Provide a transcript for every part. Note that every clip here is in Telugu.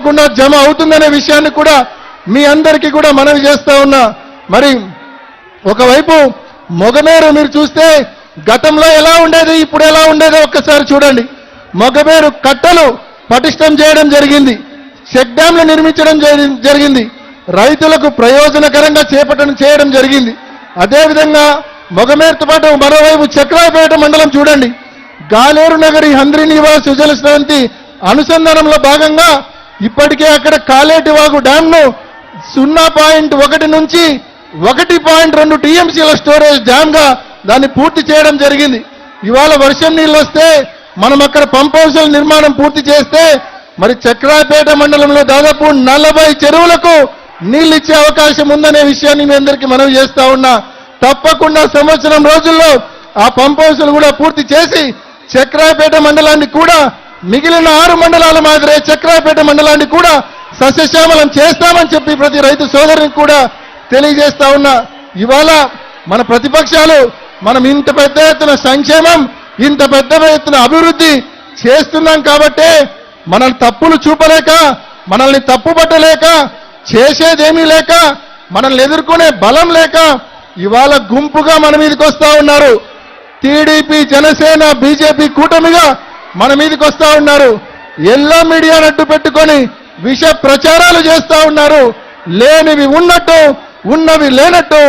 తప్పకుండా జమ అవుతుందనే విషయాన్ని కూడా మీ అందరికీ కూడా మనవి చేస్తా ఉన్నా. మరి ఒకవైపు మొగమేరు మీరు చూస్తే గతంలో ఎలా ఉండేది, ఇప్పుడు ఎలా ఉండేదో ఒక్కసారి చూడండి. మొగమేరు కట్టలు పటిష్టం చేయడం జరిగింది, చెక్ డ్యాంలు నిర్మించడం జరిగింది, రైతులకు ప్రయోజనకరంగా చేయడం జరిగింది. అదేవిధంగా మొగమేరుతో పాటు మరోవైపు చక్రాయపేట మండలం చూడండి, గాలేరు నగరి హంద్రి నివాస్ సుజల స్రవంతి అనుసంధానంలో భాగంగా ఇప్పటికే అక్కడ కాలేటి వాగు డ్యాంను 0.1 నుంచి 1.2 టీఎంసీల స్టోరేజ్ డ్యామ్గా దాన్ని పూర్తి చేయడం జరిగింది. ఇవాళ వర్షం నీళ్ళు వస్తే మనం అక్కడ పంప్ హౌస్ల నిర్మాణం పూర్తి చేస్తే మరి చక్రాయపేట మండలంలో దాదాపు 40 చెరువులకు నీళ్ళు ఇచ్చే అవకాశం ఉందనే విషయాన్ని మీ అందరికీ మనవి చేస్తా ఉన్నా. తప్పకుండా సంవత్సరం రోజుల్లో ఆ పంప్ హౌస్లు కూడా పూర్తి చేసి చక్రాయపేట మండలాన్ని కూడా మిగిలిన 6 మండలాల మాదిరే చక్రాయపేట మండలాన్ని కూడా సస్యశ్యామలం చేస్తామని చెప్పి ప్రతి రైతు సోదరునికి కూడా తెలియజేస్తా ఉన్నా. ఇవాళ మన ప్రతిపక్షాలు మనం ఇంత పెద్ద ఎత్తున సంక్షేమం, ఇంత పెద్ద ఎత్తున అభివృద్ధి చేస్తున్నాం కాబట్టే మనల్ని తప్పులు చూపలేక, మనల్ని తప్పుపట్టలేక, చేసేదేమీ లేక, మనల్ని ఎదుర్కొనే బలం లేక ఇవాళ గుంపుగా మన మీదకి వస్తా ఉన్నారు. టీడీపీ, జనసేన, బీజేపీ కూటమిగా మన మీదకి వస్తా ఉన్నారు. ఎల్లో మీడియాను అడ్డు పెట్టుకొని విష ప్రచారాలు చేస్తా ఉన్నారు. లేనివి ఉన్నట్టు, ఉన్నవి లేనట్టు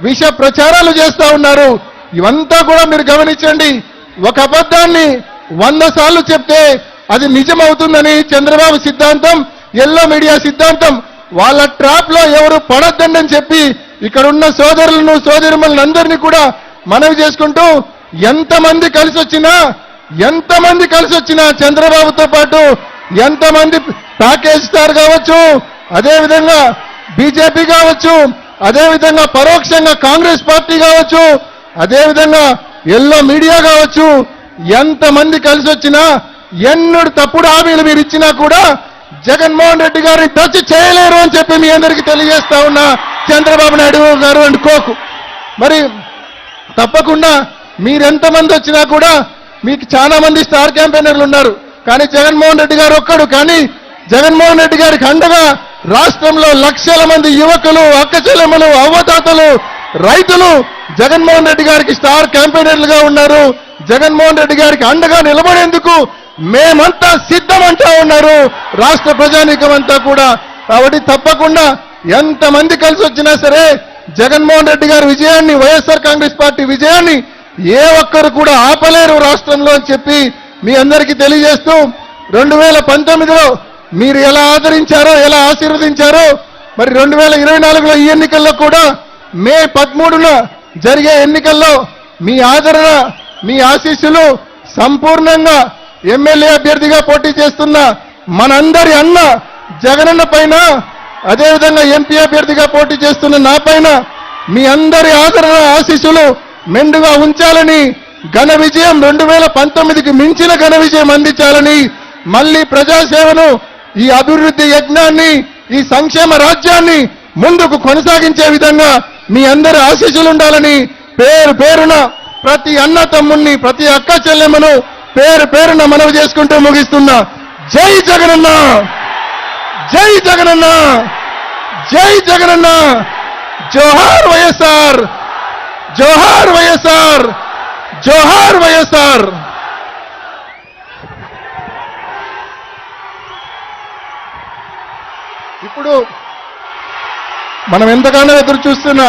విష ప్రచారాలు చేస్తా ఉన్నారు. ఇవంతా కూడా మీరు గమనించండి. ఒక అబద్ధాన్ని 100 సార్లు చెప్తే అది నిజమవుతుందని చంద్రబాబు సిద్ధాంతం, ఎల్లో మీడియా సిద్ధాంతం. వాళ్ళ ట్రాప్ లో ఎవరు పడొద్దని చెప్పి ఇక్కడున్న సోదరులను, సోదరిమణులను అందరినీ కూడా మనవి చేసుకుంటూ ఎంతమంది కలిసి వచ్చినా చంద్రబాబుతో పాటు ఎంతమంది ప్యాకేజ్ స్టార్ కావచ్చు, అదేవిధంగా బీజేపీ కావచ్చు, అదేవిధంగా పరోక్షంగా కాంగ్రెస్ పార్టీ కావచ్చు, అదేవిధంగా ఎల్లో మీడియా కావచ్చు, ఎంతమంది కలిసి వచ్చినా ఎన్నడు తప్పుడు హామీలు మీరు ఇచ్చినా కూడా జగన్మోహన్ రెడ్డి గారిని టచ్ చేయలేరు అని చెప్పి మీ అందరికీ తెలియజేస్తా ఉన్నా. చంద్రబాబు నాయుడు గారు అనుకోకు. మరి తప్పకుండా మీరెంతమంది వచ్చినా కూడా మీకు చాలా మంది స్టార్ క్యాంపెయినర్లు ఉన్నారు. కానీ జగన్మోహన్ రెడ్డి గారు ఒక్కడు. కానీ జగన్మోహన్ రెడ్డి గారికి అండగా రాష్ట్రంలో లక్షల మంది యువకులు, అక్కచెల్లెమ్మలు, అవ్వతాతలు, రైతులు జగన్మోహన్ రెడ్డి గారికి స్టార్ క్యాంపెయినర్లుగా ఉన్నారు. జగన్మోహన్ రెడ్డి గారికి అండగా నిలబడేందుకు మేమంతా సిద్ధమంటా ఉన్నారు రాష్ట్ర ప్రజానీకం అంతా కూడా. కాబట్టి తప్పకుండా ఎంతమంది కలిసి వచ్చినా సరే జగన్మోహన్ రెడ్డి గారి విజయాన్ని, వైఎస్ఆర్ కాంగ్రెస్ పార్టీ విజయాన్ని ఏ ఒక్కరు కూడా ఆపలేరు రాష్ట్రంలో అని చెప్పి మీ అందరికీ తెలియజేస్తూ 2019లో మీరు ఎలా ఆదరించారో, ఎలా ఆశీర్వదించారో మరి 2024లో ఈ ఎన్నికల్లో కూడా మే 13న జరిగే ఎన్నికల్లో మీ ఆదరణ, మీ ఆశీస్సులు సంపూర్ణంగా ఎమ్మెల్యే అభ్యర్థిగా పోటీ చేస్తున్న మనందరి అన్న జగనన్న పైన, అదేవిధంగా ఎంపీ అభ్యర్థిగా పోటీ చేస్తున్న నా పైన మీ అందరి ఆదరణ, ఆశీస్సులు మెండుగా ఉంచాలని, ఘన విజయం 2019కి మించిన ఘన విజయం అందించాలని, మళ్ళీ ప్రజాసేవను, ఈ అభివృద్ధి యజ్ఞాన్ని, ఈ సంక్షేమ రాజ్యాన్ని ముందుకు కొనసాగించే విధంగా మీ అందరి ఆశీస్సులు ఉండాలని పేరు పేరున ప్రతి అన్న తమ్ముణ్ణి, ప్రతి అక్క చెల్లెమ్మను పేరు పేరున మనవి చేసుకుంటూ ముగిస్తున్నా. జై జగనన్న, జై జగనన్న, జై జగనన్న, జోహార్ వైఎస్ఆర్, జోహార్ వైఎస్ఆర్, జోహార్ వైఎస్ఆర్. ఇప్పుడు మనం ఎంతగానో ఎదురు చూస్తున్నా